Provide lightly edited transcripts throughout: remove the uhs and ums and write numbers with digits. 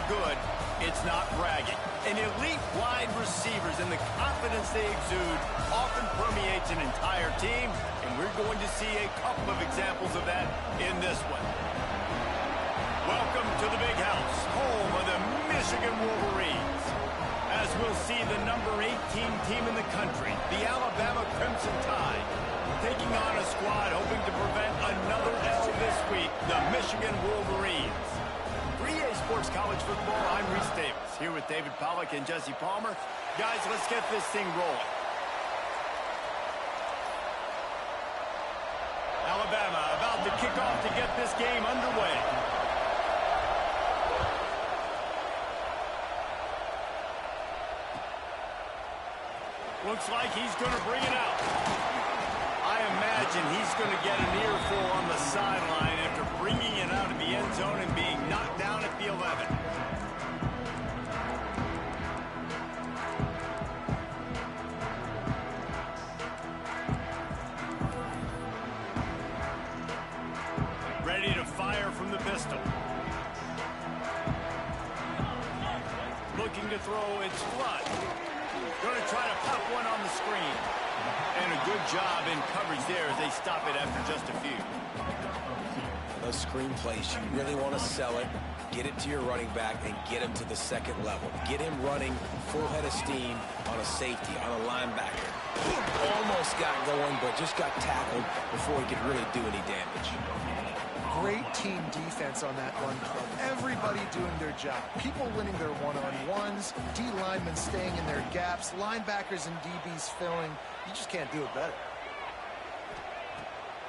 are good, it's not bragging. And elite wide receivers and the confidence they exude often permeates an entire team, and we're going to see a couple of examples of that in this one. Welcome to the Big House, home of the Michigan Wolverines. As we'll see the number 18 team in the country, the Alabama Crimson Tide, taking on a squad hoping to prevent another L this week, the Michigan Wolverines. For EA Sports College Football, I'm Reese Davis, here with David Pollack and Jesse Palmer. Guys, let's get this thing rolling. Alabama about to kick off to get this game underway. Looks like he's going to bring it out. I imagine he's going to get an earful on the sideline after bringing it out of the end zone and being knocked down at the 11. Ready to fire from the pistol. Looking to throw, it's Flood. Going to try to pop one on the screen. And a good job in coverage there as they stop it after just a few. Those screen plays, you really want to sell it, get it to your running back, and get him to the second level. Get him running full head of steam on a safety, on a linebacker. Almost got going, but just got tackled before he could really do any damage. Great team defense on that run club. Everybody doing their job. People winning their one-on-ones, D linemen staying in their gaps, linebackers and DBs filling. You just can't do it better.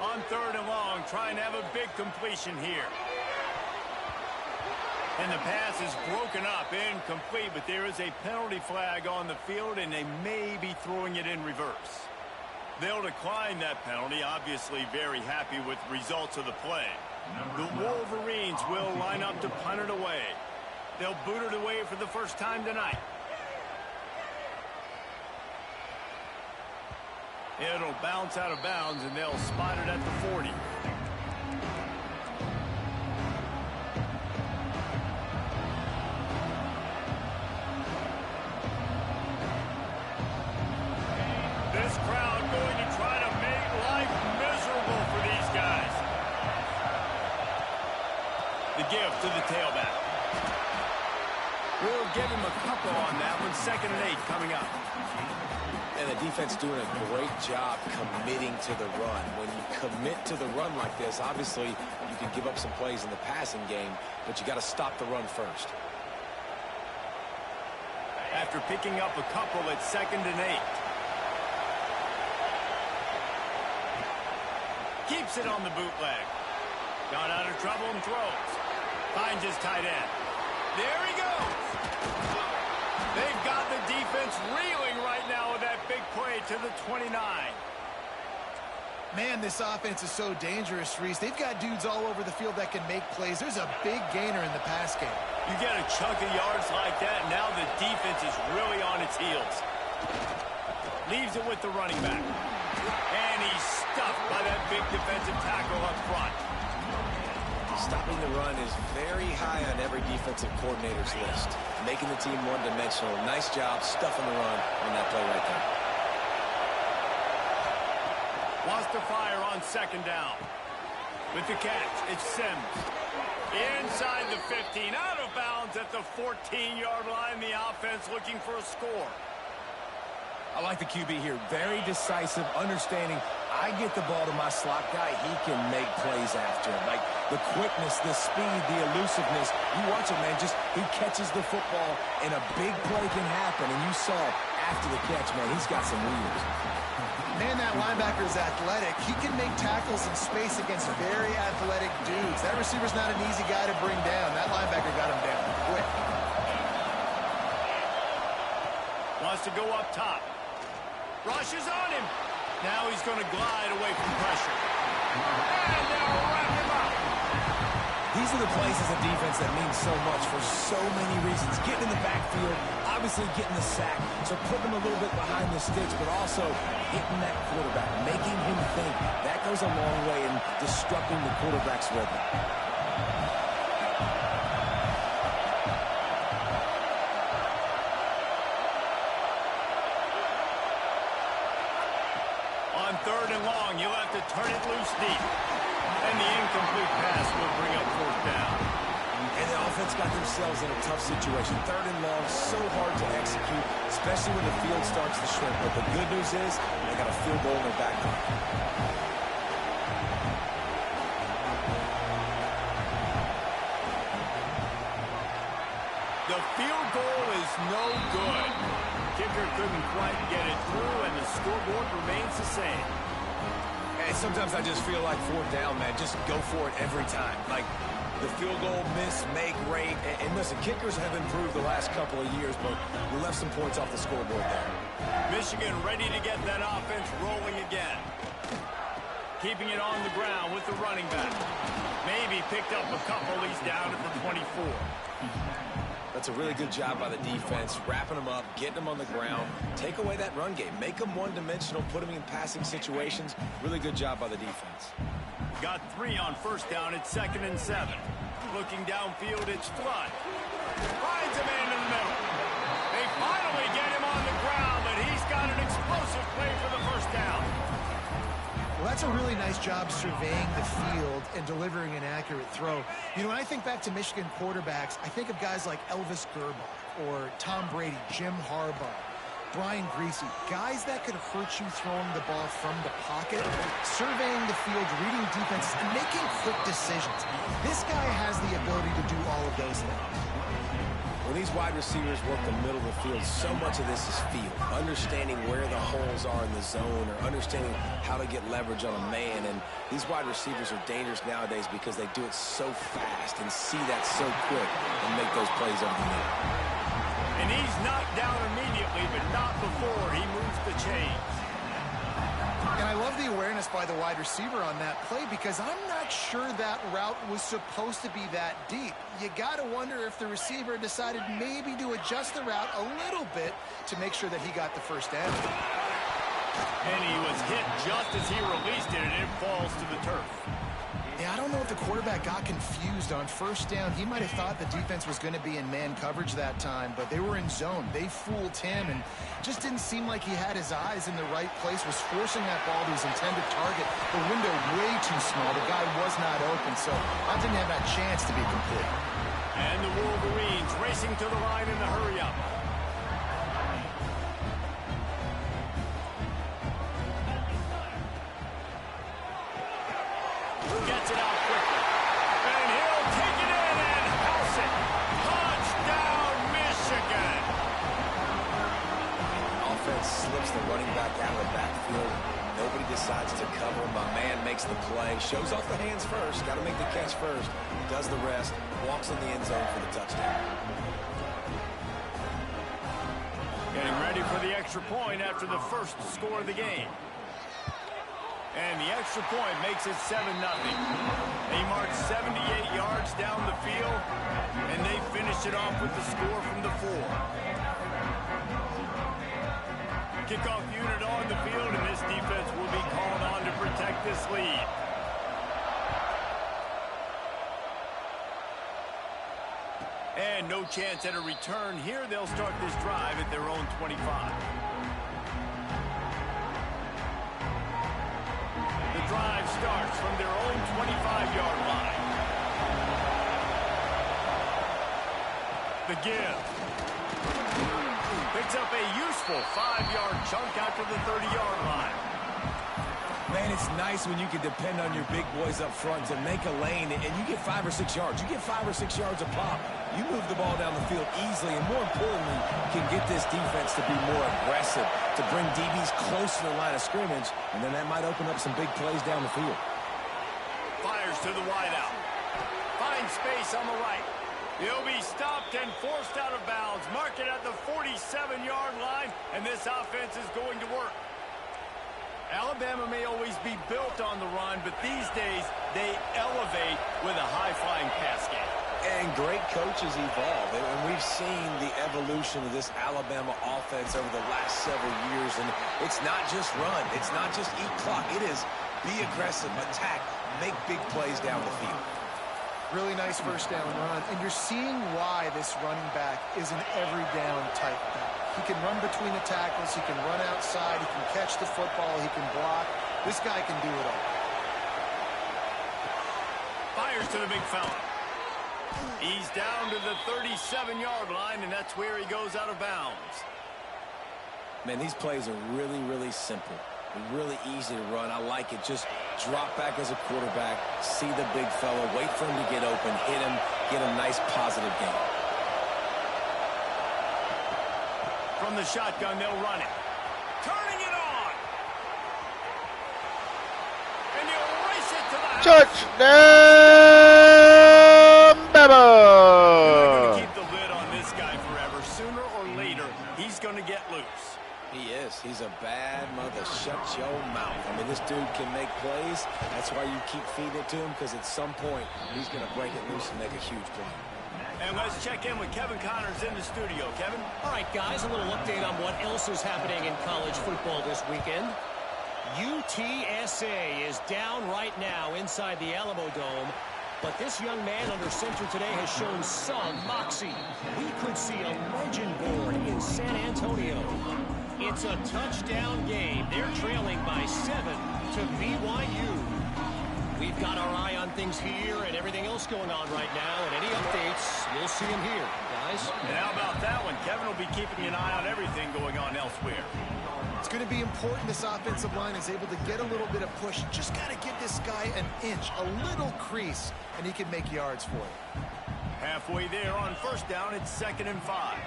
On 3rd and long, trying to have a big completion here. And the pass is broken up, incomplete, but there is a penalty flag on the field, and they may be throwing it in reverse. They'll decline that penalty, obviously very happy with the results of the play. The Wolverines will line up to punt it away. They'll boot it away for the first time tonight. It'll bounce out of bounds, and they'll spot it at the 40. This crowd going to try to make life miserable for these guys. The give to the tailback. We'll give him a couple on that one. 2nd and 8 coming up. And the defense doing a great job committing to the run. When you commit to the run like this, obviously you can give up some plays in the passing game, but you got to stop the run first. After picking up a couple at 2nd and 8. Keeps it on the bootleg. Got out of trouble and throws. Finds his tight end. There he goes. They've got the defense reeling right now with that big play to the 29. Man, this offense is so dangerous, Reese. They've got dudes all over the field that can make plays. There's a big gainer in the pass game. You get a chunk of yards like that, now the defense is really on its heels. Leaves it with the running back. And he's stuffed by that big defensive tackle up front. Stopping the run is very high on every defensive coordinator's list. Making the team one-dimensional. Nice job stuffing the run on that play right there. Wants to fire on 2nd down. With the catch, it's Sims. Inside the 15, out of bounds at the 14-yard line. The offense looking for a score. I like the QB here. Very decisive, understanding. I get the ball to my slot guy, he can make plays after him. Like the quickness, the speed, the elusiveness. You watch it, man. Just he catches the football, and a big play can happen. And you saw after the catch, man, he's got some wheels. Man, that linebacker is athletic. He can make tackles in space against very athletic dudes. That receiver's not an easy guy to bring down. That linebacker got him down quick. Wants to go up top. Rushes on him. Now he's going to glide away from pressure. And they'll wrap him up. These are the plays as a defense that mean so much for so many reasons. Getting in the backfield, obviously getting the sack, so putting him a little bit behind the sticks, but also hitting that quarterback, making him think. That goes a long way in disrupting the quarterback's rhythm. got themselves in a tough situation. 3rd and long, so hard to execute, especially when the field starts to shrink. But the good news is they got a field goal in their back pocket. The field goal is no good. Kicker couldn't quite get it through, and the scoreboard remains the same. Hey, sometimes I just feel like 4th down, man. Just go for it every time. Like the field goal miss, make, rate. And listen, kickers have improved the last couple of years, but we left some points off the scoreboard there. Michigan ready to get that offense rolling again. Keeping it on the ground with the running back. Maybe picked up a couple. He's down at the 24. That's a really good job by the defense, wrapping them up, getting them on the ground, take away that run game, make them one-dimensional, put them in passing situations. Really good job by the defense. Got 3 on 1st down at 2nd and 7. Looking downfield, it's Flood. Finds a man in the middle. They finally get him on the ground, but he's got an explosive play for the 1st down. Well, that's a really nice job surveying the field and delivering an accurate throw. You know, when I think back to Michigan quarterbacks, I think of guys like Elvis Gerbach or Tom Brady, Jim Harbaugh, Brian Griese, guys that could hurt you throwing the ball from the pocket, surveying the field, reading defenses, and making quick decisions. This guy has the ability to do all of those things. When these wide receivers work the middle of the field, so much of this is feel. Understanding where the holes are in the zone or understanding how to get leverage on a man. And these wide receivers are dangerous nowadays because they do it so fast and see that so quick and make those plays over the middle. And he's knocked down immediately, but not before he moves the chains. And I love the awareness by the wide receiver on that play because I'm not sure that route was supposed to be that deep. You got to wonder if the receiver decided maybe to adjust the route a little bit to make sure that he got the 1st down. And he was hit just as he released it, and it falls to the turf. Yeah, I don't know if the quarterback got confused on 1st down. He might have thought the defense was going to be in man coverage that time, but they were in zone. They fooled him, and just didn't seem like he had his eyes in the right place, was forcing that ball to his intended target. The window way too small. The guy was not open, so that didn't have that chance to be complete. And the Wolverines racing to the line in the hurry-up. Gets it out quickly. And he'll take it in and house it. Touchdown, Michigan. Offense slips the running back out of the backfield. Nobody decides to cover. My man makes the play. Shows off the hands first. Got to make the catch first. Does the rest. Walks in the end zone for the touchdown. Getting ready for the extra point after the first score of the game. And the extra point makes it 7-0. They march 78 yards down the field, and they finish it off with the score from the 4. Kickoff unit on the field, and this defense will be called on to protect this lead. And no chance at a return here. They'll start this drive at their own 25. The drive starts from their own 25-yard line. The give. Picks up a useful 5-yard chunk out to the 30-yard line. Man, it's nice when you can depend on your big boys up front to make a lane, and you get 5 or 6 yards. You get 5 or 6 yards a pop. You move the ball down the field easily, and more importantly, can get this defense to be more aggressive, to bring DBs close to the line of scrimmage, and then that might open up some big plays down the field. Fires to the wideout. Finds space on the right. He'll be stopped and forced out of bounds. Mark it at the 47-yard line, and this offense is going to work. Alabama may always be built on the run, but these days they elevate with a high-flying pass game. And great coaches evolve, and we've seen the evolution of this Alabama offense over the last several years, and it's not just run, it's not just eat clock, it is be aggressive, attack, make big plays down the field. Really nice first down run, and you're seeing why this running back is an every down type back. He can run between the tackles, he can run outside, he can catch the football, he can block. This guy can do it all. Fires to the big fella. He's down to the 37-yard line, and that's where he goes out of bounds. Man, these plays are really, really simple. They're really easy to run. I like it. Just drop back as a quarterback, see the big fella, wait for him to get open, hit him, get a nice positive gain. From the shotgun, they'll run it. Turning it on. And he'll race it to the house. Touchdown, They're Bama! going to keep the lid on this guy forever. Sooner or later, he's going to get loose. He is. He's a bad mother. Shut your mouth. I mean, this dude can make plays. That's why you keep feeding it to him, because at some point, he's going to break it loose and make a huge play. And let's check in with Kevin Connors in the studio. Kevin? All right, guys, a little update on what else is happening in college football this weekend. UTSA is down right now inside the Alamo Dome, but this young man under center today has shown some moxie. We could see a legend born in San Antonio. It's a touchdown game. They're trailing by 7 to BYU. We've got our eye on things here and everything else going on right now, and any updates, you'll see them here, guys. And how about that one? Kevin will be keeping an eye on everything going on elsewhere. It's going to be important this offensive line is able to get a little bit of push. Just got to give this guy an inch, a little crease, and he can make yards for it. Halfway there on first down, it's 2nd and 5.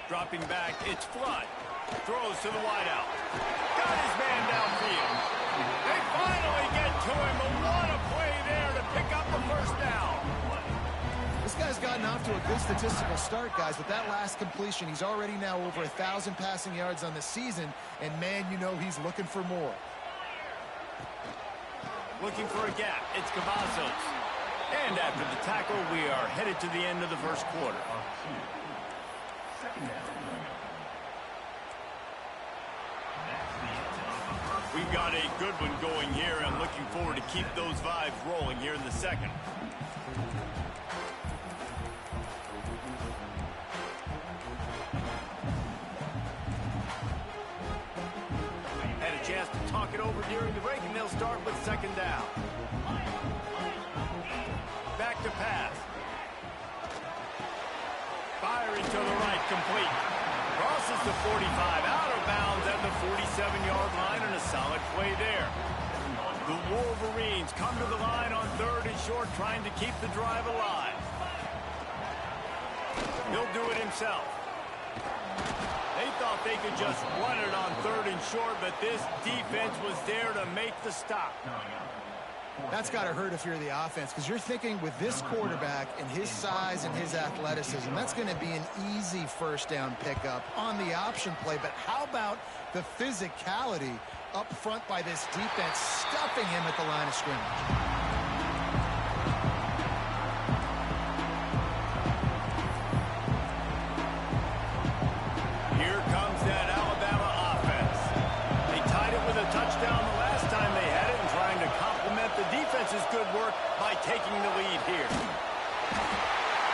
Dropping back, it's Flood. Throws to the wideout. Got his man downfield. They finally get to him, but what a play there to pick up the first down. This guy's gotten off to a good statistical start, guys. With that last completion, he's already now over 1,000 passing yards on the season, and man, you know he's looking for more. Looking for a gap, it's Cavazos. And after the tackle, we are headed to the end of the first quarter. We've got a good one going here. I'm looking forward to keep those vibes rolling here in the second. Had a chance to talk it over during the break, and they'll start with 2nd down. Back to pass. Firing to the right, complete. Crosses the 45, out of bounds at the 47-yard line, and a solid play there. The Wolverines come to the line on 3rd and short, trying to keep the drive alive. He'll do it himself. They thought they could just run it on 3rd and short, but this defense was there to make the stop. That's got to hurt if you're the offense, because you're thinking with this quarterback and his size and his athleticism, that's going to be an easy first down pickup on the option play. But how about the physicality up front by this defense, stuffing him at the line of scrimmage? Here comes that Alabama offense. They tied it with a touchdown the last time they had it, and trying to complement the defense's good work by taking the lead here.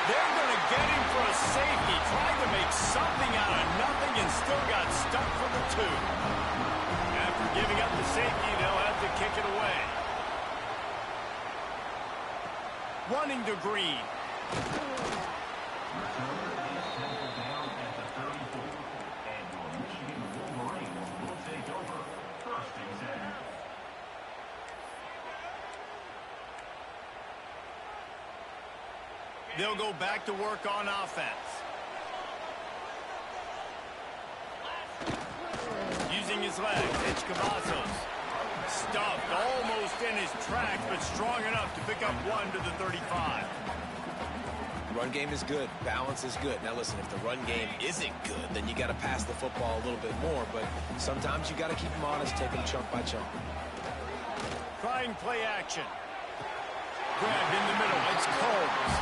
They're going to get him for a safety, trying to make something out of nothing, and still got stuck for the 2. After giving up the safety, they'll have to kick it away. Running to Green. They'll go back to work on offense. Using his legs, it's Cavazos. Stuffed almost in his tracks, but strong enough to pick up 1 to the 35. Run game is good. Balance is good. Now listen, if the run game isn't good, then you got to pass the football a little bit more. But sometimes you got to keep them honest, take them chunk by chunk. Trying play action. Grabbed in the middle. It's Combs.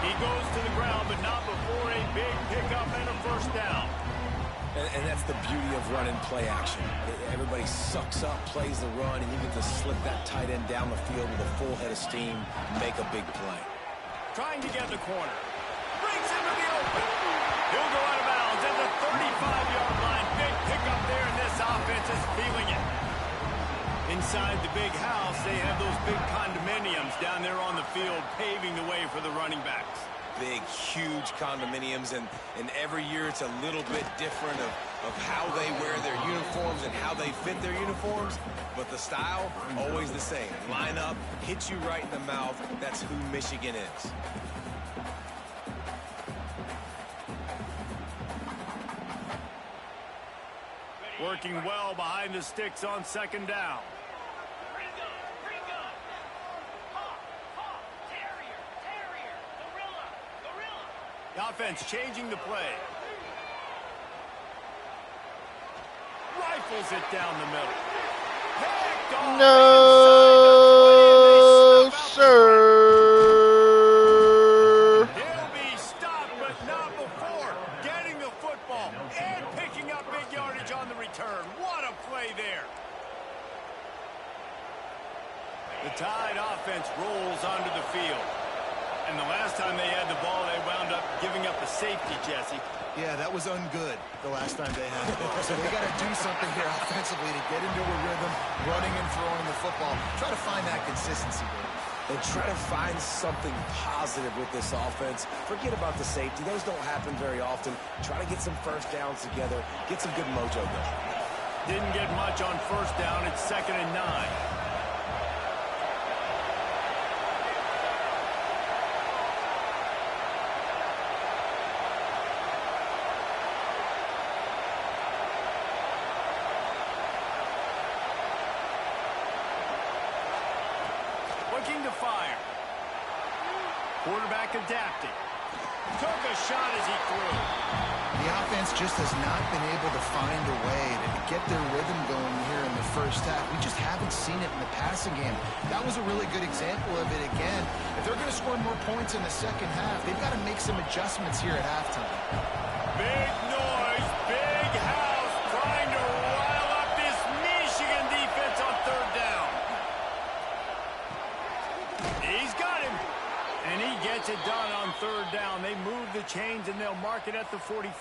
He goes to the ground, but not before a big pickup and a first down. And that's the beauty of running play action. Everybody sucks up, plays the run, and you get to slip that tight end down the field with a full head of steam, make a big play. Trying to get in the corner. Brings him to the open. He'll go out of bounds at the 35-yard line. Big pickup there, and this offense is feeling it. Inside the big house, they have those big condominiums down there on the field paving the way for the running backs. Big, huge condominiums, and every year it's a little bit different of how they wear their uniforms and how they fit their uniforms, but the style, always the same. Line up, hit you right in the mouth. That's who Michigan is. Working well behind the sticks on second down. The offense changing the play. Rifles it down the middle. Picked off No, sir. He'll be stopped, but not before getting the football and picking up big yardage on the return. What a play there. The Tide offense rolls onto the field. And the last time they had the ball, they wound up giving up a safety, Jesse. Yeah, that was ungood the last time they had the ball. So they got to do something here offensively to get into a rhythm, running and throwing the football. Try to find that consistency, Dave. And try to find something positive with this offense. Forget about the safety. Those don't happen very often. Try to get some first downs together. Get some good mojo going. Didn't get much on first down. It's 2nd and 9. Looking to fire. Quarterback adapting. Took a shot as he threw. The offense just has not been able to find a way to get their rhythm going here in the first half. We just haven't seen it in the passing game. That was a really good example of it again. If they're going to score more points in the second half, they've got to make some adjustments here at halftime. Big noise, big house, trying to rile up this Michigan defense on third down. He's got him. And he gets it done on third down. They move the chains, and they'll mark it at the 44.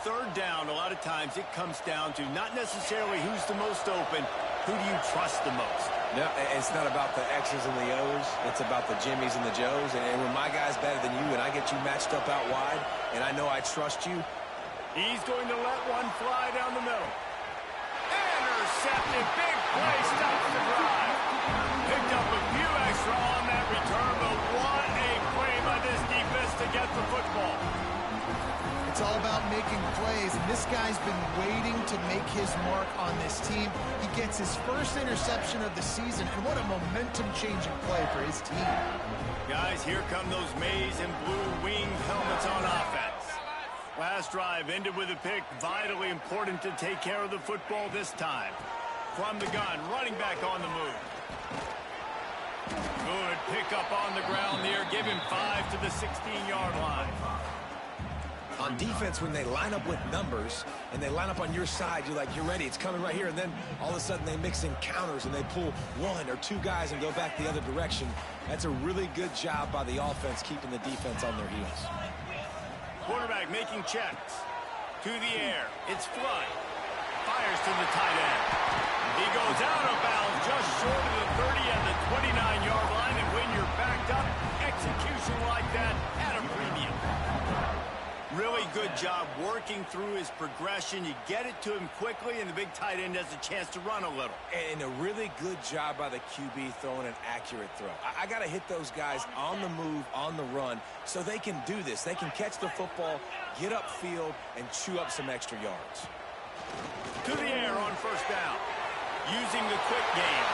Third down, a lot of times it comes down to not necessarily who's the most open, who do you trust the most? No, it's not about the X's and the O's. It's about the Jimmies and the Joes. And when my guy's better than you and I get you matched up out wide, and I know I trust you. He's going to let one fly down the middle. Intercepted. Big play. Stops the drive. Picked up a few extra on that return, but what a play by this defense to get the football. It's all about making plays, and this guy's been waiting to make his mark on this team. He gets his first interception of the season, and what a momentum-changing play for his team. Guys, here come those maize and blue winged helmets on offense. Last drive ended with a pick. Vitally important to take care of the football this time. From the gun, running back on the move. Good pickup on the ground there. Give him 5 to the 16-yard line. On defense, when they line up with numbers and they line up on your side, you're like, you're ready, it's coming right here. And then all of a sudden they mix in counters and they pull 1 or 2 guys and go back the other direction. That's a really good job by the offense, keeping the defense on their heels. Quarterback making checks. To the air. It's Flood. Fires to the tight end. He goes out of bounds just short of the 30 and the 29-yard line. And when you're backed up, execution like that at a premium. Really good job working through his progression. You get it to him quickly, and the big tight end has a chance to run a little. And a really good job by the QB throwing an accurate throw. I got to hit those guys on the move, on the run, so they can do this. They can catch the football, get upfield, and chew up some extra yards. To the air on first down. Using the quick game.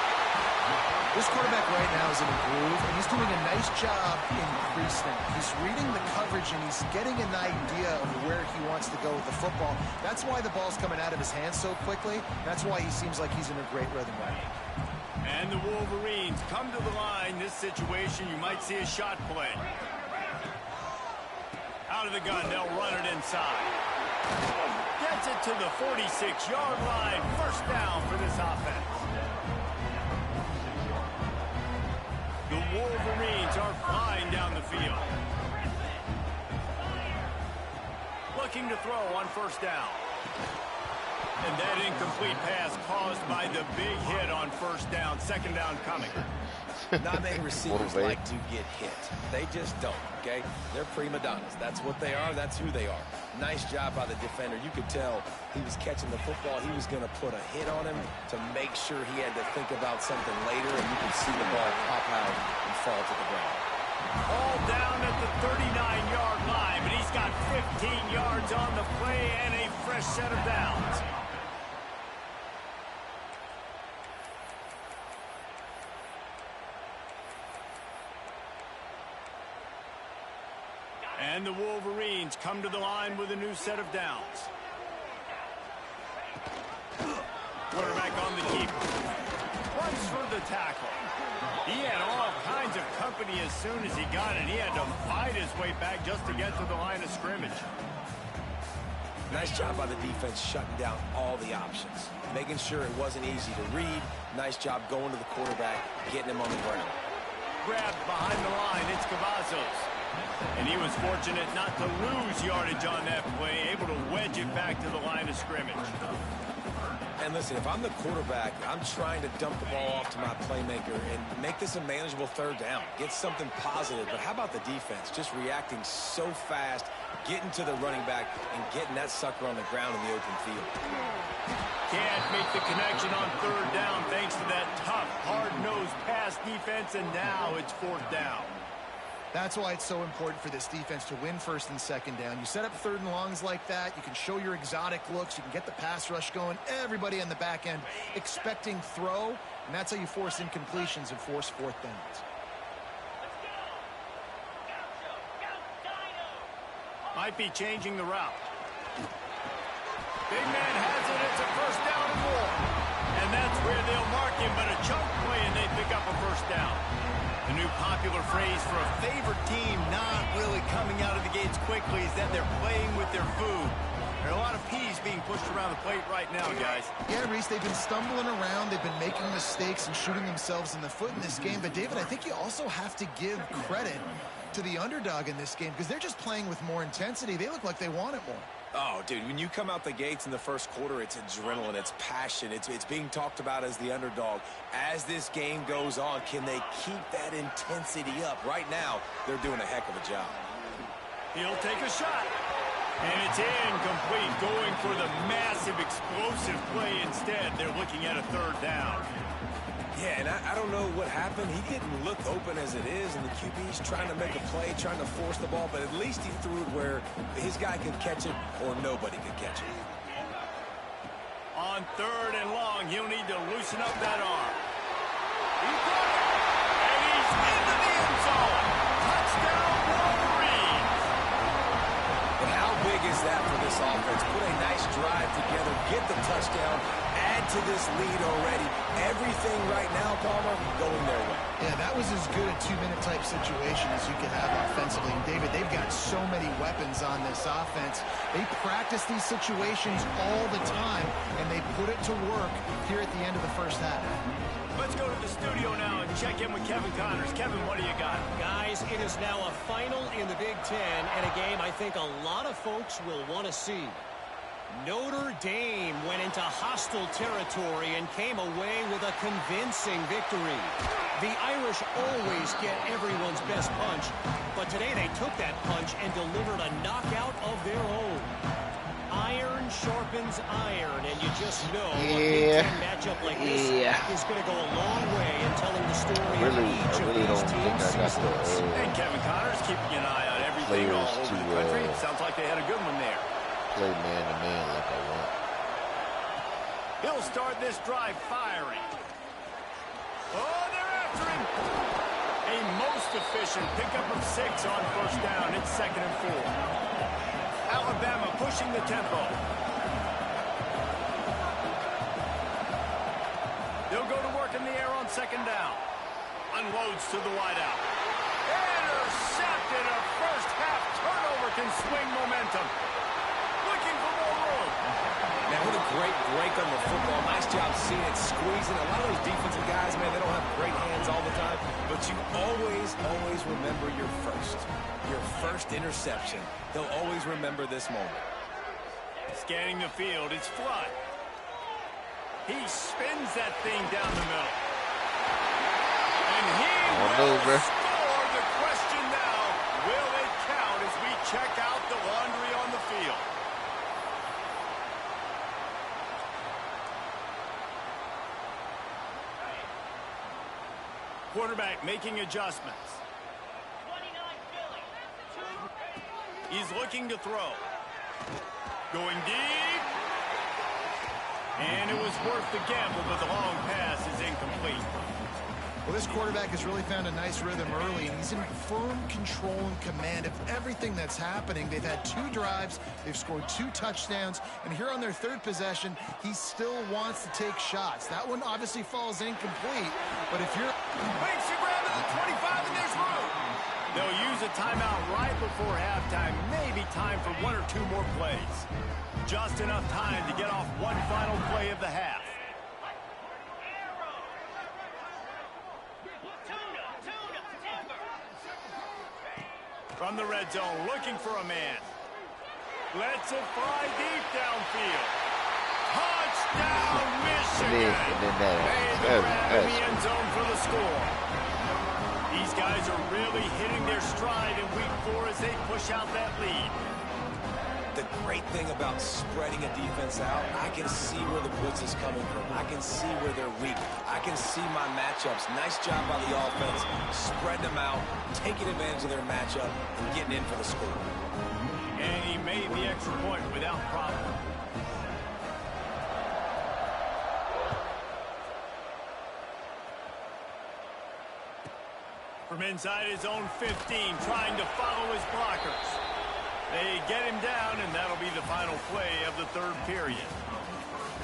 This quarterback right now is in a groove, and he's doing a nice job increasing. He's reading the coverage, and he's getting an idea of where he wants to go with the football. That's why the ball's coming out of his hands so quickly. That's why he seems like he's in a great rhythm right now. And the Wolverines come to the line. This situation, you might see a shot play. Out of the gun, they'll run it inside. Gets it to the 46-yard line. First down for this offense. The Wolverines are flying down the field. Looking to throw on first down. And that incomplete pass caused by the big hit on first down. Second down coming. Not many receivers like to get hit. They just don't, okay? They're prima donnas. That's what they are. That's who they are. Nice job by the defender. You could tell he was catching the football. He was going to put a hit on him to make sure he had to think about something later, and you could see the ball pop out and fall to the ground. All down at the 39-yard line, but he's got 15 yards on the play and a fresh set of downs. And the Wolverines come to the line with a new set of downs. Quarterback on the keeper. Runs for the tackle. He had all kinds of company as soon as he got it. He had to fight his way back just to get to the line of scrimmage. Nice job by the defense shutting down all the options, making sure it wasn't easy to read. Nice job going to the quarterback, getting him on the ground. Grabbed behind the line, it's Cavazos. And he was fortunate not to lose yardage on that play, able to wedge it back to the line of scrimmage. And listen, if I'm the quarterback, I'm trying to dump the ball off to my playmaker and make this a manageable third down. Get something positive. But how about the defense? Just reacting so fast, getting to the running back, and getting that sucker on the ground in the open field. Can't make the connection on third down thanks to that tough, hard-nosed pass defense, and now it's fourth down. That's why it's so important for this defense to win first and second down. You set up third and longs like that, you can show your exotic looks, you can get the pass rush going, everybody on the back end expecting throw, and that's how you force incompletions and force fourth downs. Might be changing the route. Big man has it, it's a first down and more. And that's where they'll mark him, but a chunk play and they pick up a first down. The new popular phrase for a favorite team not really coming out of the gates quickly is that they're playing with their food. There are a lot of peas being pushed around the plate right now, guys. Yeah, Reese, they've been stumbling around. They've been making mistakes and shooting themselves in the foot in this game. But, David, I think you also have to give credit to the underdog in this game because they're just playing with more intensity. They look like they want it more. Oh, dude, when you come out the gates in the first quarter, it's adrenaline, it's passion, it's being talked about as the underdog. As this game goes on, can they keep that intensity up? Right now, they're doing a heck of a job. He'll take a shot. And it's incomplete, going for the massive explosive play instead. They're looking at a third down. Yeah, and I don't know what happened. He didn't look open as it is, and the QB's trying to make a play, trying to force the ball, but at least he threw it where his guy could catch it or nobody could catch it. On third and long, he'll need to loosen up that arm. He got it, and he's into the end zone. Touchdown, Wolverines. But how big is that for this offense? Put a nice drive together, get the touchdown, add to this lead already. Everything right now, Palmer, going their way. Yeah, that was as good a two-minute type situation as you could have offensively. And, David, they've got so many weapons on this offense. They practice these situations all the time, and they put it to work here at the end of the first half. Let's go to the studio now and check in with Kevin Connors. Kevin, what do you got? Guys, it is now a final in the Big Ten and a game I think a lot of folks will want to see. Notre Dame went into hostile territory and came away with a convincing victory. The Irish always get everyone's best punch, but today they took that punch and delivered a knockout of their own. Iron sharpens iron, and you just know a Big Ten matchup like this is going to go a long way in telling the story of each of these teams' seasons. And Kevin Connors keeping an eye on everything all over the country. Sounds like they had a good one there. Play man-to-man like I want. He'll start this drive firing. Oh, they're after him. A most efficient pickup of 6 on first down. It's 2nd and 4. Alabama pushing the tempo. They'll go to work in the air on 2nd down. Unloads to the wideout. Intercepted. A first half turnover can swing momentum. Looking for more room. Man, what a great break on the football. Nice job seeing it, squeezing. A lot of those defensive guys, man, they don't have great hands all the time, but you always remember your first interception. They'll always remember this moment. Scanning the field, it's Flood. He spins that thing down the middle. And he will score. The question now, will it count as we check out the laundry on the field? Quarterback making adjustments. He's looking to throw. Going deep. And it was worth the gamble, but the long pass is incomplete. Well, this quarterback has really found a nice rhythm early, and he's in firm control and command of everything that's happening. They've had 2 drives. They've scored 2 touchdowns. And here on their 3rd possession, he still wants to take shots. That one obviously falls incomplete. But if you're... Makes you grab at the 25, and there's room. They'll use a timeout right before halftime. Maybe time for 1 or 2 more plays. Just enough time to get off one final play of the half. From the red zone, looking for a man. Lets it fly deep downfield. Touchdown, Michigan! They grab in the end zone for the score. These guys are really hitting their stride in week 4 as they push out that lead. The great thing about spreading a defense out, I can see where the blitz is coming from. I can see where they're weak. I can see my matchups. Nice job by the offense, spreading them out, taking advantage of their matchup, and getting in for the score. And he made the extra point without problem. From inside his own 15, trying to follow his blockers. They get him down, and that'll be the final play of the 3rd period.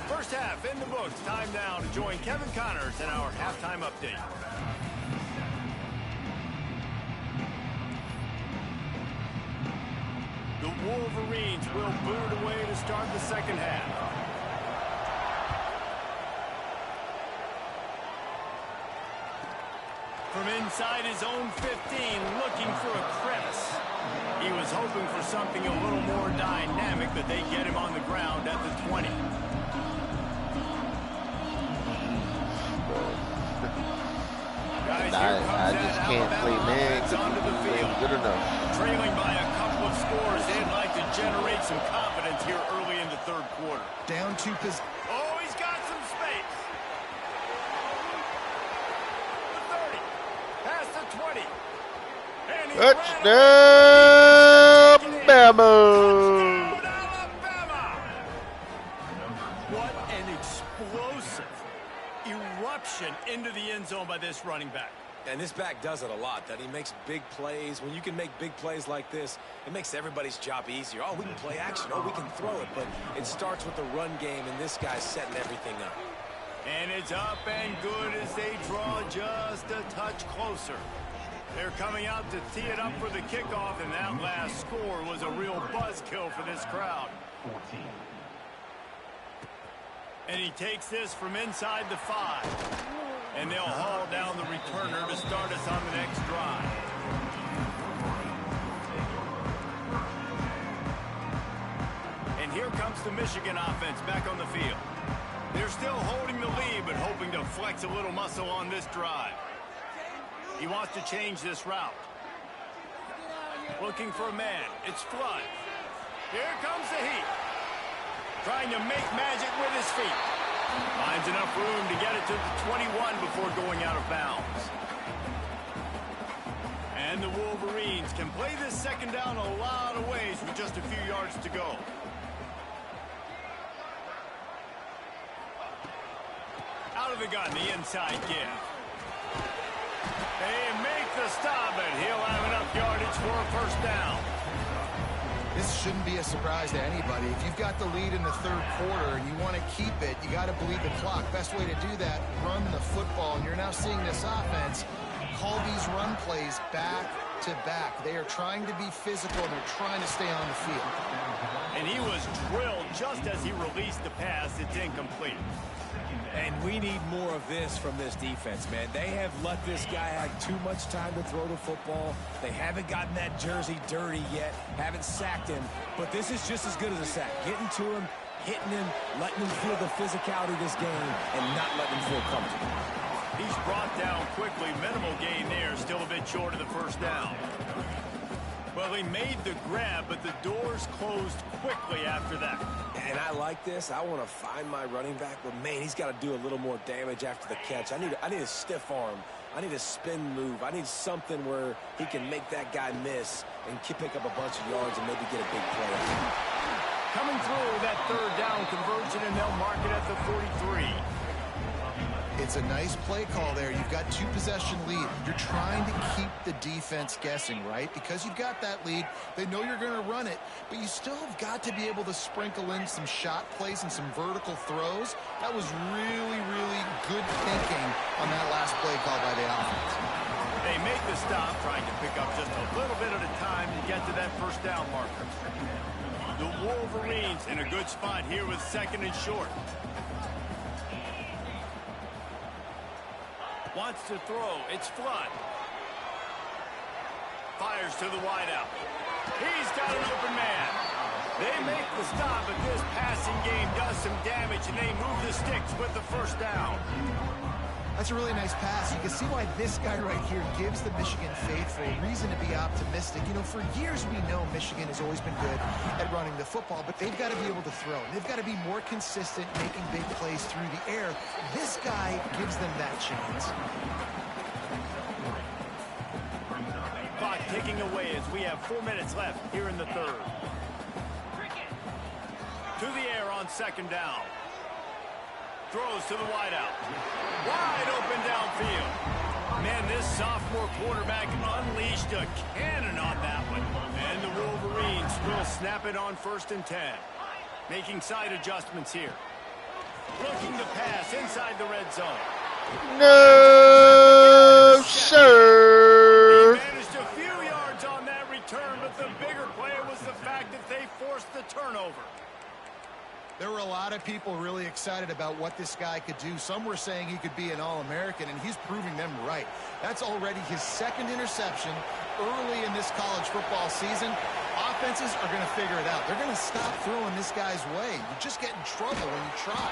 First half in the books. Time now to join Kevin Connors in our halftime update. The Wolverines will boot it away to start the second half. From inside his own 15, looking for a crevice. He was hoping for something a little more dynamic, but they get him on the ground at the 20. Guys, I just can't play man because he's good enough. Trailing by a couple of scores, they'd like to generate some confidence here early in the 3rd quarter. Down 2 positions. Oh, he's got some space. The 30. Past the 20. And he Touchdown, Bama! Touchdown, Alabama! What an explosive eruption into the end zone by this running back. And this back does it a lot, that he makes big plays. When you can make big plays like this, it makes everybody's job easier. Oh, we can play action. Oh, we can throw it. But it starts with the run game, and this guy's setting everything up. And it's up and good as they draw just a touch closer. They're coming out to tee it up for the kickoff, and that last score was a real buzzkill for this crowd. And he takes this from inside the 5. And they'll haul down the returner to start us on the next drive. And here comes the Michigan offense back on the field. They're still holding the lead, but hoping to flex a little muscle on this drive. He wants to change this route. Looking for a man. It's Flood. Here comes the heat. Trying to make magic with his feet. Finds enough room to get it to the 21 before going out of bounds. And the Wolverines can play this second down a lot of ways with just a few yards to go. Out of the gun, the inside give. They make the stop, and he'll have enough yardage for a first down. This shouldn't be a surprise to anybody. If you've got the lead in the 3rd quarter and you want to keep it, you got to bleed the clock. Best way to do that, run the football. And you're now seeing this offense call these run plays back to back. They are trying to be physical, and they're trying to stay on the field. And he was drilled just as he released the pass. It's incomplete. And we need more of this from this defense, man. They have let this guy have too much time to throw the football. They haven't gotten that jersey dirty yet, haven't sacked him. But this is just as good as a sack. Getting to him, hitting him, letting him feel the physicality of this game, and not letting him feel comfortable. He's brought down quickly. Minimal gain there. Still a bit short of the first down. Well, he made the grab, but the doors closed quickly after that. And I like this. I want to find my running back, but, man, he's got to do a little more damage after the catch. I need a stiff arm. I need a spin move. I need something where he can make that guy miss and pick up a bunch of yards and maybe get a big play. Coming through that third down conversion, and they'll mark it at the 43. It's a nice play call there. You've got 2-possession lead. You're trying to keep the defense guessing, right? Because you've got that lead, they know you're going to run it, but you still have got to be able to sprinkle in some shot plays and some vertical throws. That was really, really good thinking on that last play call by the offense. They make the stop, trying to pick up just a little bit at a time to get to that first down marker. The Wolverines in a good spot here with 2nd and short. Wants to throw. It's Flood. Fires to the wideout. He's got an open man. They make the stop, but this passing game does some damage, and they move the sticks with the first down. That's a really nice pass. You can see why this guy right here gives the Michigan faithful reason to be optimistic. You know, for years we know Michigan has always been good at running the football, but they've got to be able to throw. They've got to be more consistent making big plays through the air. This guy gives them that chance. Clock ticking away as we have 4 minutes left here in the third. To the air on 2nd down. Throws to the wideout. Wide open downfield. Man, this sophomore quarterback unleashed a cannon on that one. And the Wolverines will snap it on 1st and 10. Making side adjustments here. Looking to pass inside the red zone. No, sir. He managed a few yards on that return, but the bigger play was the fact that they forced the turnover. There were a lot of people really excited about what this guy could do. Some were saying he could be an All-American, and he's proving them right. That's already his 2nd interception early in this college football season. Offenses are going to figure it out. They're going to stop throwing this guy's way. You just get in trouble when you try.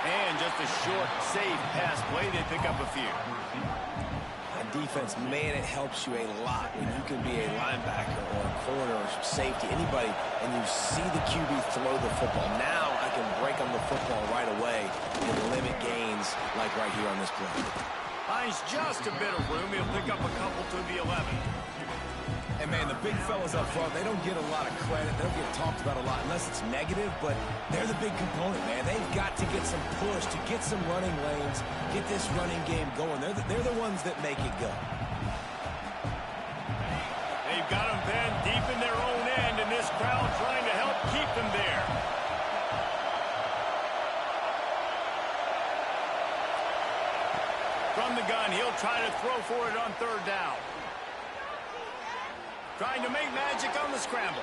And just a short, safe pass play. They pick up a few. Defense, man, it helps you a lot when you can be a linebacker or a corner or safety, anybody, and you see the QB throw the football. Now I can break on the football right away and limit gains like right here on this play. Finds just a bit of room. He'll pick up a couple to the 11. And, man, the big fellas up front, they don't get a lot of credit. They don't get talked about a lot unless it's negative, but they're the big component, man. They've got to get some push, to get some running lanes, get this running game going. They're the ones that make it go. They've got them then deep in their own end, and this crowd trying to help keep them there. From the gun, he'll try to throw for it on 3rd down. Trying to make magic on the scramble.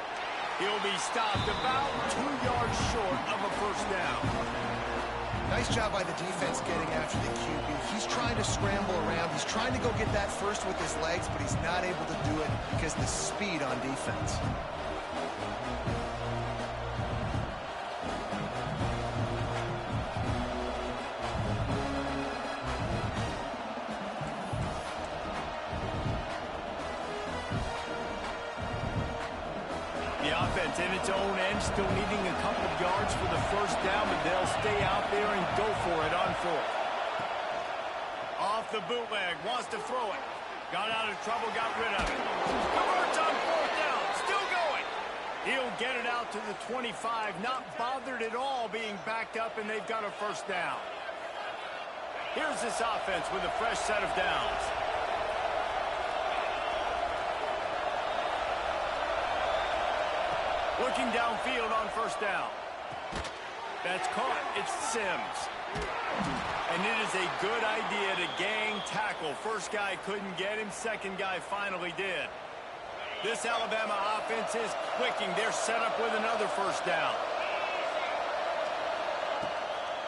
He'll be stopped about 2 yards short of a first down. Nice job by the defense getting after the QB. He's trying to scramble around. He's trying to go get that first with his legs, but he's not able to do it because of the speed on defense. In its own end, still needing a couple of yards for the first down, but they'll stay out there and go for it on 4th. Off the bootleg, wants to throw it. Got out of trouble, got rid of it. Converts on 4th down, still going. He'll get it out to the 25, not bothered at all being backed up, and they've got a first down. Here's this offense with a fresh set of downs. Looking downfield on 1st down. That's caught. It's Sims. And it is a good idea to gang tackle. First guy couldn't get him. Second guy finally did. This Alabama offense is clicking. They're set up with another first down.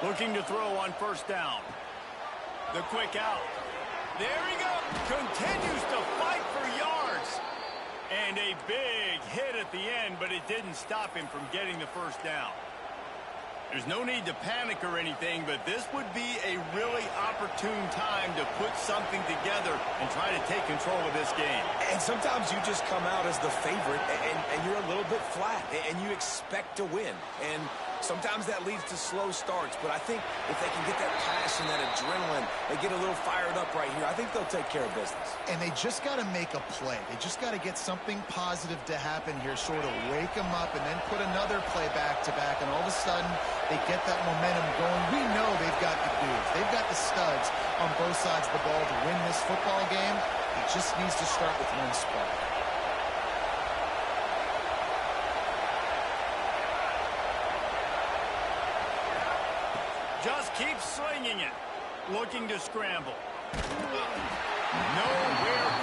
Looking to throw on 1st down. The quick out. There he goes. Continues to fight for yards. And a big hit at the end, but it didn't stop him from getting the first down. There's no need to panic or anything, but this would be a really opportune time to put something together and try to take control of this game. And sometimes you just come out as the favorite, and you're a little bit flat, and you expect to win. And sometimes that leads to slow starts, but I think if they can get that passion, that adrenaline, they get a little fired up right here, I think they'll take care of business. And they just got to make a play. They just got to get something positive to happen here, sort of wake them up, and then put another play back-to-back, and all of a sudden they get that momentum going. We know they've got the dudes. They've got the studs on both sides of the ball to win this football game. It just needs to start with one spark. Just keep slinging it. Looking to scramble. Nowhere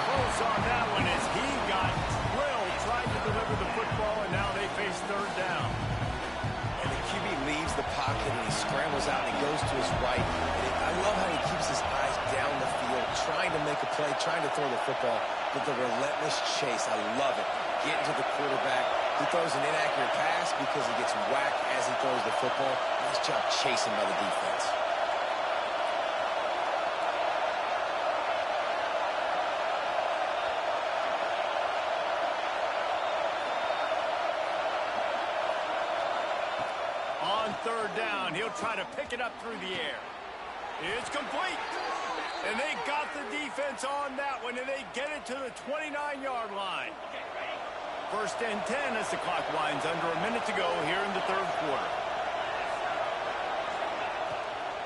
close on that one as he got drilled trying to deliver the football, and now they face third down. And the QB leaves the pocket, and he scrambles out, and he goes to his right. And I love how he keeps his eyes down the field, trying to make a play, trying to throw the football, but the relentless chase, I love it. Getting to the quarterback. He throws an inaccurate pass because he gets whacked as he throws the football. Nice job chasing by the defense. On third down, he'll try to pick it up through the air. It's complete. And they got the defense on that one, and they get it to the 29-yard line. First and 10 as the clock winds under a minute to go here in the third quarter.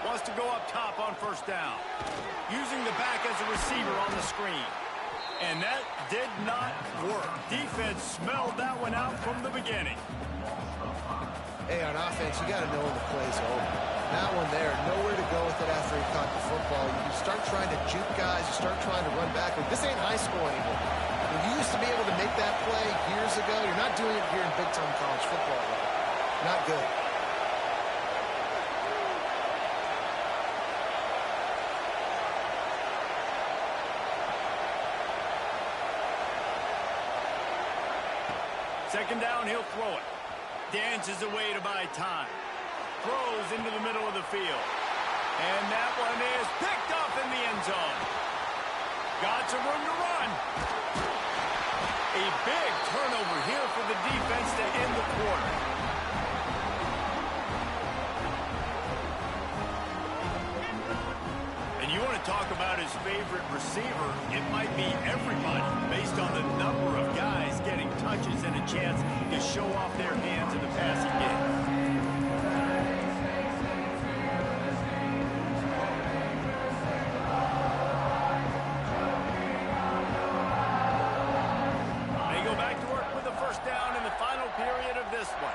Wants to go up top on first down. Using the back as a receiver on the screen. And that did not work. Defense smelled that one out from the beginning. Hey, on offense, you got to know when the play's over. That one there, nowhere to go with it after he caught the football. You start trying to juke guys. You start trying to run backward. This ain't high school anymore. When you used to be able to make that play years ago, you're not doing it here in big-time college football. Not good. Second down, he'll throw it. Dances away to buy time. Throws into the middle of the field. And that one is picked up in the end zone. Got some room to run. A big turnover here for the defense to end the quarter. And you want to talk about his favorite receiver, it might be everybody based on the number of guys getting touches and a chance to show off their hands in the passing game. Period of this one.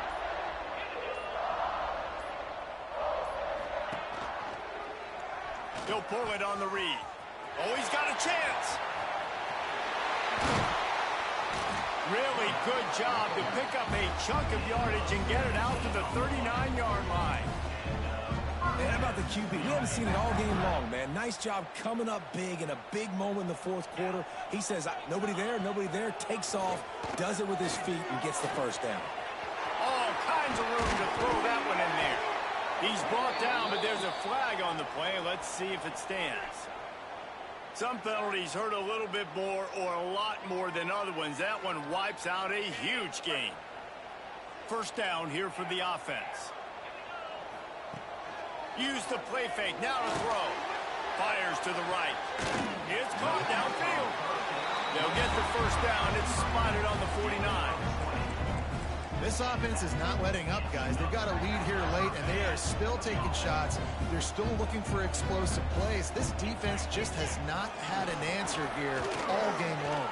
He'll pull it on the read. Oh, he's got a chance. Really good job to pick up a chunk of yardage and get it out to the 39-yard line. And how about the QB? We haven't seen it all game long, man. Nice job coming up big in a big moment in the fourth quarter. He says, nobody there, takes off, does it with his feet, and gets the first down. All kinds of room to throw that one in there. He's brought down, but there's a flag on the play. Let's see if it stands. Some penalties hurt a little bit more or a lot more than other ones. That one wipes out a huge gain. First down here for the offense. Use the play fake, now to throw. Fires to the right. It's caught downfield. They'll get the first down. It's spotted on the 49. This offense is not letting up, guys. They've got a lead here late, and they are still taking shots. They're still looking for explosive plays. This defense just has not had an answer here all game long.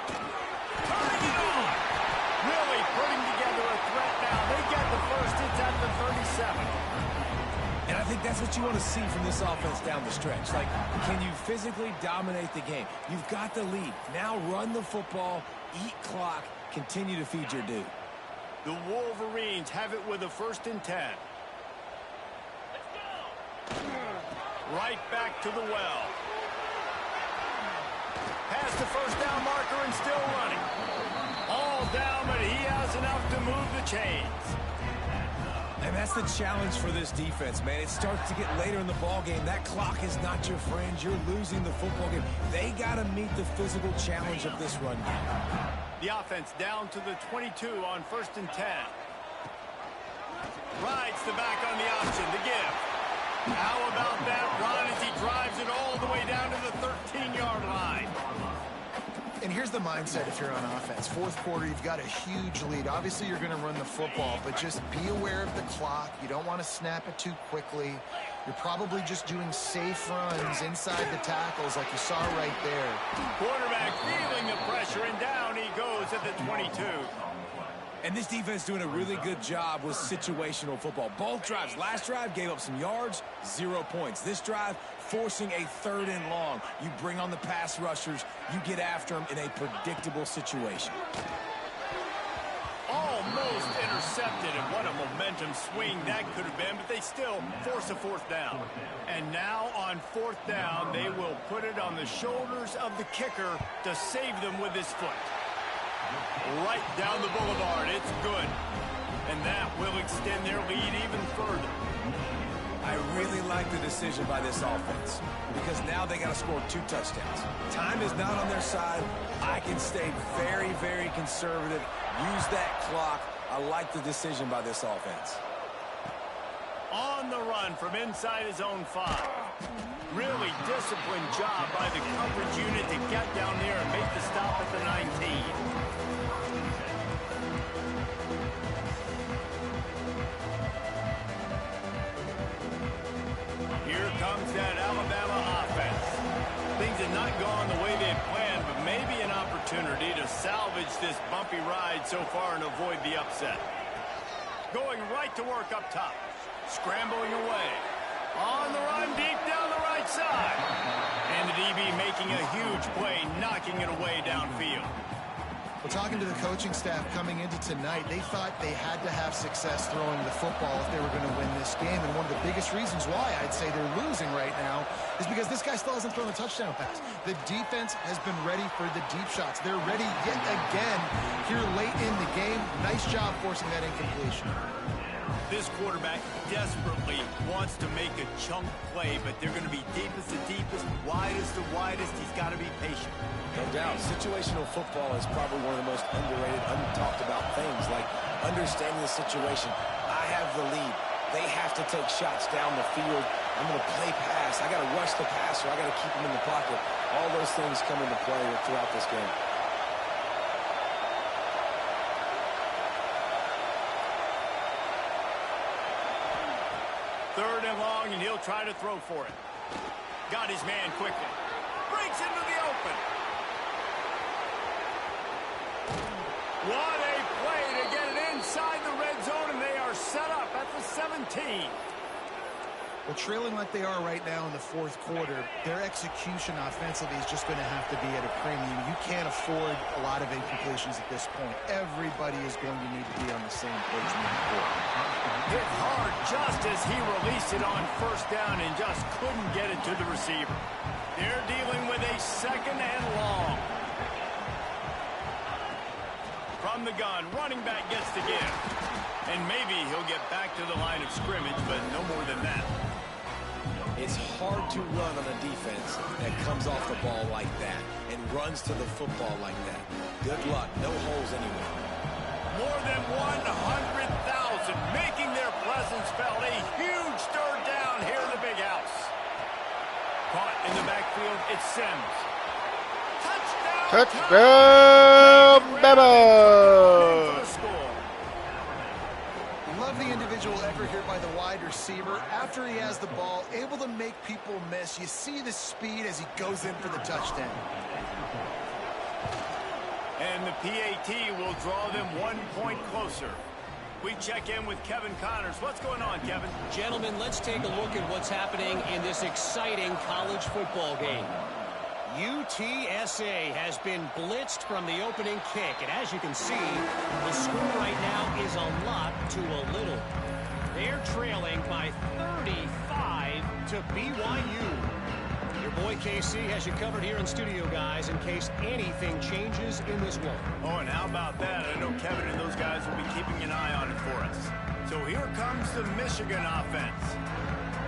Turning it on. Really putting together a threat now. They get the first. It's at the 37. And I think that's what you want to see from this offense down the stretch. Like, can you physically dominate the game? You've got the lead. Now run the football, eat clock, continue to feed your dude. The Wolverines have it with a first and 10. Right back to the well. Past the first down marker and still running. All down, but he has enough to move the chains. And that's the challenge for this defense, man. It starts to get later in the ball game. That clock is not your friend. You're losing the football game. They got to meet the physical challenge of this run game. The offense down to the 22 on 1st and 10. Rides the back on the option, the give. How about that run as he drives it all the way down to the 13-yard line? And here's the mindset if you're on offense. Fourth quarter, you've got a huge lead. Obviously, you're going to run the football, but just be aware of the clock. You don't want to snap it too quickly. You're probably just doing safe runs inside the tackles like you saw right there. Quarterback feeling the pressure, and down he goes at the 22. And this defense doing a really good job with situational football. Both drives. Last drive gave up some yards, 0 points. This drive, forcing a 3rd and long. You bring on the pass rushers. You get after them in a predictable situation. Almost intercepted, and what a momentum swing that could have been, but they still force a 4th down. And now on 4th down, they will put it on the shoulders of the kicker to save them with his foot. Right down the boulevard, it's good. And that will extend their lead even further. I really like the decision by this offense because now they got to score 2 touchdowns. Time is not on their side. I can stay very, very conservative. Use that clock. I like the decision by this offense. On the run from inside his own 5. Really disciplined job by the coverage unit to get down there and make the stop at the 19. Here comes that Alabama offense. Things have not gone the way they had planned, but maybe an opportunity to salvage this bumpy ride so far and avoid the upset. Going right to work up top. Scrambling away. On the run, deep down the right side. And the DB making a huge play, knocking it away downfield. Well, talking to the coaching staff coming into tonight, they thought they had to have success throwing the football if they were going to win this game. And one of the biggest reasons why I'd say they're losing right now is because this guy still hasn't thrown a touchdown pass. The defense has been ready for the deep shots. They're ready yet again here late in the game. Nice job forcing that incompletion. This quarterback desperately wants to make a chunk play, but they're going to be deepest to deepest, widest to widest. He's got to be patient. No doubt. Situational football is probably one of the most underrated, untalked about things, like understanding the situation. I have the lead. They have to take shots down the field. I'm going to play pass. I got to rush the passer. I got to keep him in the pocket. All those things come into play throughout this game. Third and long, and he'll try to throw for it. Got his man quickly. Breaks into the open. What a play to get it inside the red zone, and they are set up at the 17. Well, trailing like they are right now in the fourth quarter, their execution offensively is just going to have to be at a premium. You can't afford a lot of incompletions at this point. Everybody is going to need to be on the same page moving forward. Hit hard just as he released it on 1st down and just couldn't get it to the receiver. They're dealing with a 2nd and long. From the gun, running back gets the give. And maybe he'll get back to the line of scrimmage, but no more than that. It's hard to run on a defense that comes off the ball like that and runs to the football like that. Good luck. No holes anywhere. More than 100,000 making their presence felt. A huge 3rd down here in the big house. Caught in the backfield, it's Sims. Touchdown, Bama! Love the individual effort here by the wide receiver. After he has the ball, able to make people miss. You see the speed as he goes in for the touchdown. And the PAT will draw them 1 point closer. We check in with Kevin Connors. What's going on, Kevin? Gentlemen, let's take a look at what's happening in this exciting college football game. UTSA has been blitzed from the opening kick, and as you can see, the score right now is a lot to a little. They're trailing by 35 to BYU. Your Boy, KC has you covered here in studio, guys, in case anything changes in this one. Oh, and how about that? I know Kevin and those guys will be keeping an eye on it for us. So here comes the Michigan offense.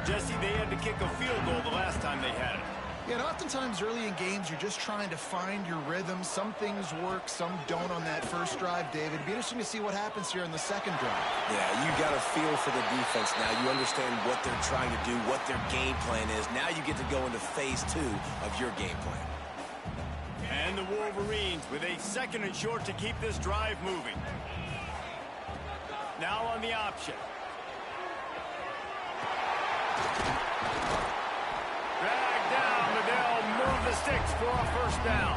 Jesse, they had to kick a field goal the last time they had it. Yeah, and oftentimes early in games, you're just trying to find your rhythm. Some things work, some don't on that first drive, David. It'd be interesting to see what happens here in the second drive. Yeah, you got a feel for the defense now. You understand what they're trying to do, what their game plan is. Now you get to go into phase 2 of your game plan. And the Wolverines with a 2nd and short to keep this drive moving. Now on the option. Drag down, Liddell, move the sticks for a first down.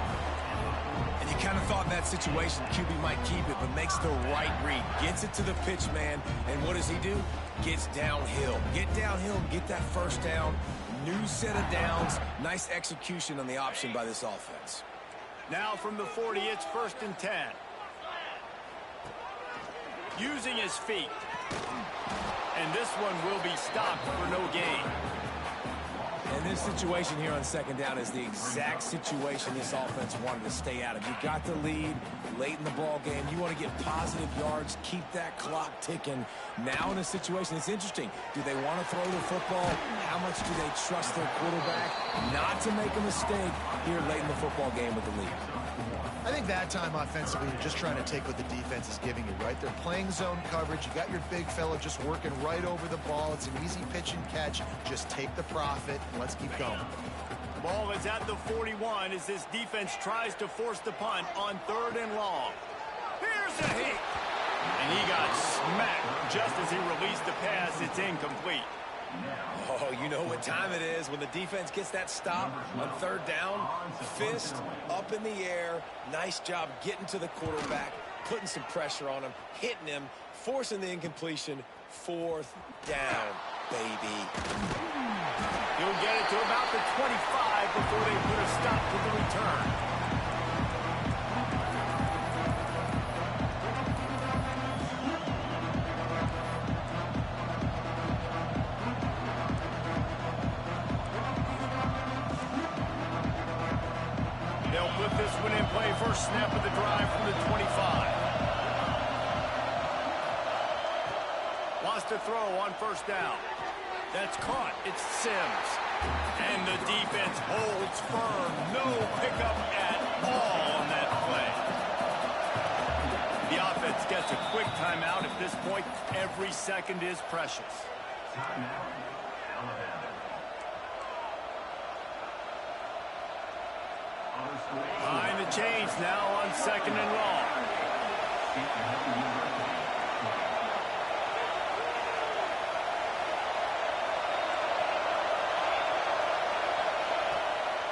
And you kind of thought in that situation QB might keep it, but makes the right read. Gets it to the pitch man, and what does he do? Gets downhill. Get downhill, get that first down. New set of downs. Nice execution on the option by this offense. Now from the 40, it's 1st and 10. Using his feet. And this one will be stopped for no gain. And this situation here on 2nd down is the exact situation this offense wanted to stay out of. You got the lead late in the ball game. You want to get positive yards, keep that clock ticking. Now in a situation, it's interesting. Do they want to throw the football? How much do they trust their quarterback not to make a mistake here late in the football game with the lead? I think that time offensively, you're just trying to take what the defense is giving you, right? They're playing zone coverage. You got your big fella just working right over the ball. It's an easy pitch and catch. Just take the profit and let's keep going. The ball is at the 41 as this defense tries to force the punt on 3rd and long. Here's a hit. And he got smacked just as he released the pass. It's incomplete. Oh, you know what time it is when the defense gets that stop on 3rd down. Fist up in the air. Nice job getting to the quarterback, putting some pressure on him, hitting him, forcing the incompletion. 4th down, baby. He'll get it to about the 25 before they put a stop to the return. First snap of the drive from the 25. Wants to throw on 1st down. That's caught. It's Sims. And the defense holds firm. No pickup at all on that play. The offense gets a quick timeout. At this point, every second is precious. Behind the chains now on 2nd and long.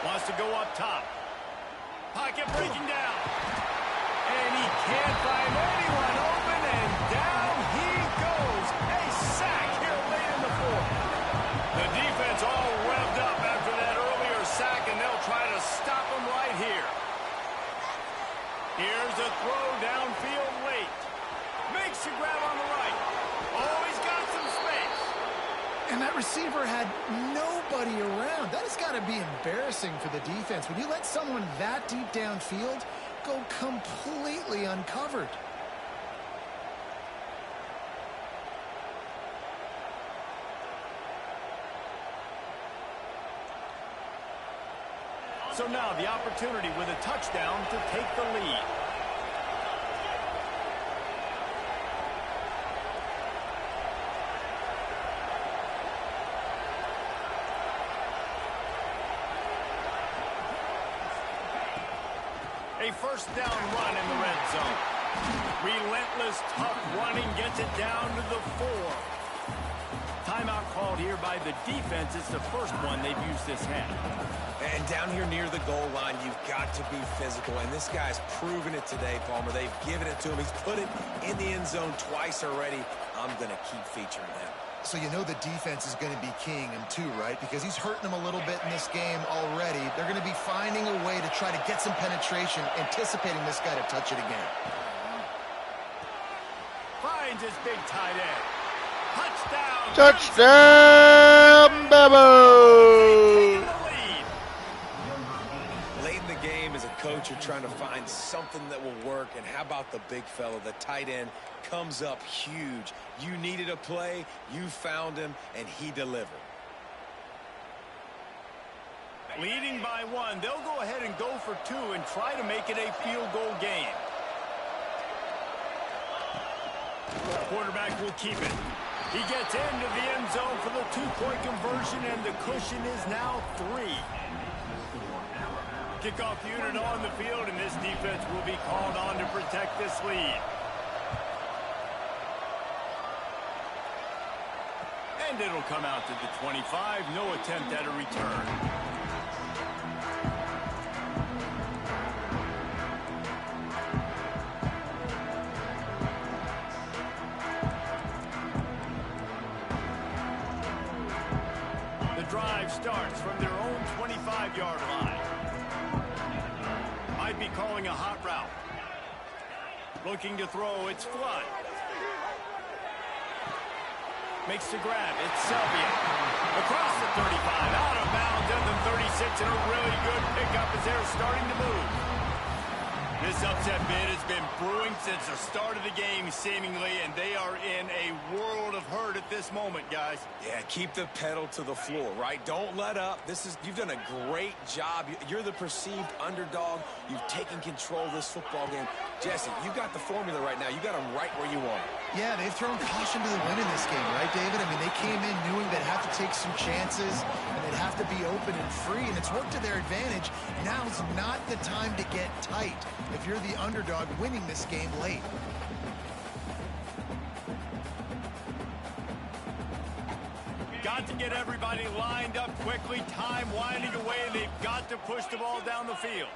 Wants to go up top. Pocket breaking down. And he can't find anyone open, and down he goes. A sack here late in the 4th. The defense all revved up after that earlier sack, and they'll try to stop him right here. Here's a throw downfield late. Makes the grab on the right. Oh, he's got some space. And that receiver had nobody around. That has got to be embarrassing for the defense. When you let someone that deep downfield go completely uncovered. So now the opportunity with a touchdown to take the lead. A 1st down run in the red zone. Relentless, tough running gets it down to the 4. Timeout called here by the defense. It's the first one they've used this half. And down here near the goal line, you've got to be physical. And this guy's proven it today, Palmer. They've given it to him. He's put it in the end zone twice already. I'm going to keep featuring him. So you know the defense is going to be keying him too, right? Because he's hurting them a little bit in this game already. They're going to be finding a way to try to get some penetration, anticipating this guy to touch it again. Finds his big tight end. Touchdown! Touchdown, Bebo! coach are trying to find something that will work. And how about the big fella, the tight end, comes up huge. You needed a play, you found him, and he delivered. Leading by 1, they'll go ahead and go for 2 and try to make it a field goal game. Quarterback will keep it. He gets into the end zone for the 2-point conversion, and the cushion is now 3. Kickoff unit on the field, and this defense will be called on to protect this lead. And it'll come out to the 25. No attempt at a return. Drive starts from their own 25-yard line. Might be calling a hot route. Looking to throw, it's Flood. Makes the grab, it's Selvia. Across the 35, out of bounds at the 36, and a really good pickup as they're starting to move. This upset bid has been brewing since the start of the game, seemingly, and they are in a world of hurt at this moment, guys. Yeah, keep the pedal to the floor, right? Don't let up. You've done a great job. You're the perceived underdog. You've taken control of this football game. Jesse, you got the formula right now. You got them right where you want them. Yeah, they've thrown caution to the wind in this game, right, David? I mean, they came in knowing they'd have to take some chances, and they'd have to be open and free, and it's worked to their advantage. Now's not the time to get tight if you're the underdog winning this game late. Got to get everybody lined up quickly. Time winding away, and they've got to push the ball down the field.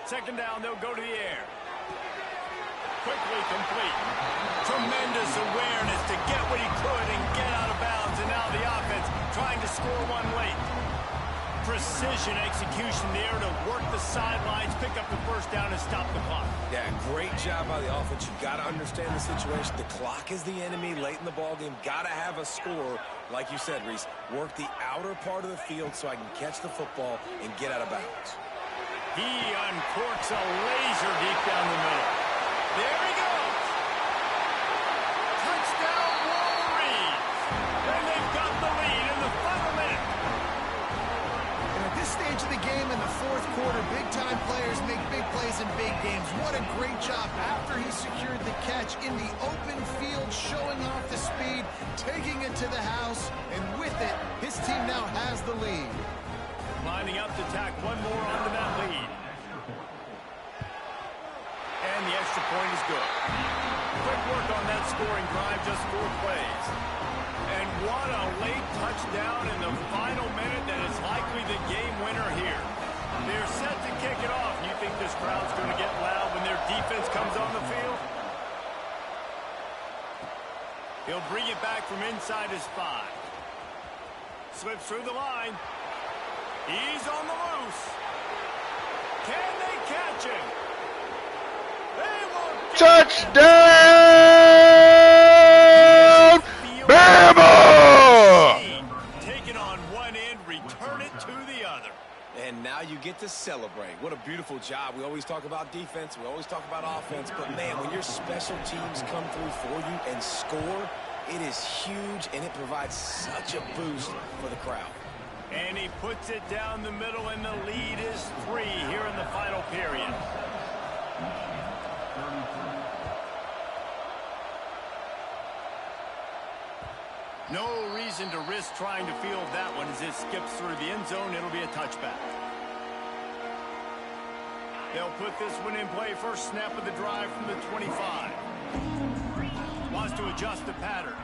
Second down, they'll go to the air. Quickly complete. Tremendous awareness to get what he could and get out of bounds, and now the offense trying to score one late. Precision execution there to work the sidelines, pick up the first down, and stop the clock. Yeah, great job by the offense. You've got to understand the situation. The clock is the enemy late in the ballgame. Got to have a score. Like you said, Reese, work the outer part of the field so I can catch the football and get out of bounds. He uncorks a laser deep down the middle. There he goes. Touchdown, Wolverines. And they've got the lead in the final minute. And at this stage of the game in the fourth quarter, big-time players make big plays in big games. What a great job after he secured the catch in the open field, showing off the speed, taking it to the house, and with it, his team now has the lead. Lining up to tack one more onto that lead. And the extra point is good. Quick work on that scoring drive, just 4 plays. And what a late touchdown in the final minute that is likely the game winner here. They're set to kick it off. You think this crowd's going to get loud when their defense comes on the field? He'll bring it back from inside his 5. Slips through the line. He's on the loose. Can they catch him? They will touchdown! Bama! Take it on one end, return it to the other. And now you get to celebrate. What a beautiful job. We always talk about defense. We always talk about offense. But, man, when your special teams come through for you and score, it is huge, and it provides such a boost for the crowd. And he puts it down the middle, and the lead is 3 here in the final period. No reason to risk trying to field that one as it skips through the end zone. It'll be a touchback. They'll put this one in play. First snap of the drive from the 25. Wants to adjust the pattern.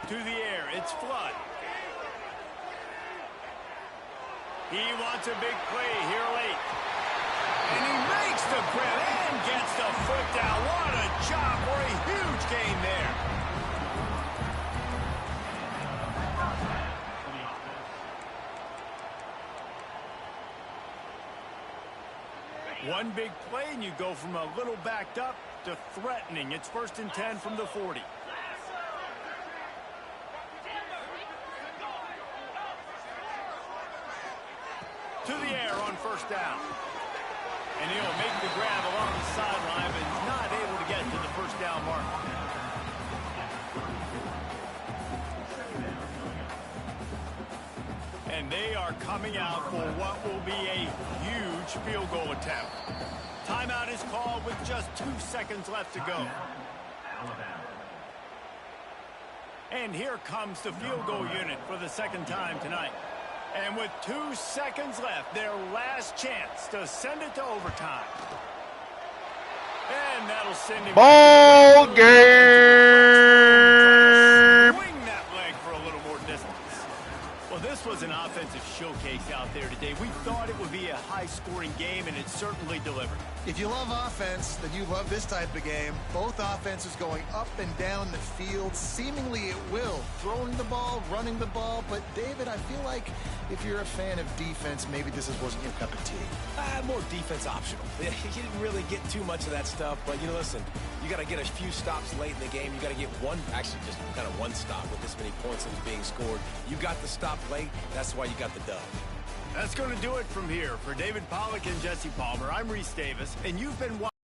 To the air, it's Flood. He wants a big play here late. And he makes the grab and gets the foot down. What a job for a huge gain there. One big play and you go from a little backed up to threatening. It's 1st and 10 from the 40. To the air on first down. And he'll make the grab along the sideline, but he's not able to get to the first down mark. And they are coming out for what will be a huge field goal attempt. Timeout is called with just 2 seconds left to go. And here comes the field goal unit for the second time tonight. And with 2 seconds left, their last chance to send it to overtime. And that'll send him Ball game. swing that leg for a little more distance. Well, this was an offensive showcase out there today. We thought it would be a high-scoring game, and it certainly delivered. If you love offense, then you love this type of game. Both offenses going up and down the field, seemingly at will. Throwing the ball, running the ball. But, David, I feel like if you're a fan of defense, maybe this wasn't your cup of tea. More defense optional. You didn't really get too much of that stuff, but, listen, you got to get a few stops late in the game. You got to get one, actually just kind of one stop with this many points that was being scored. You got the stop late. That's why you got the dub. That's going to do it from here. For David Pollack and Jesse Palmer, I'm Reese Davis, and you've been watching.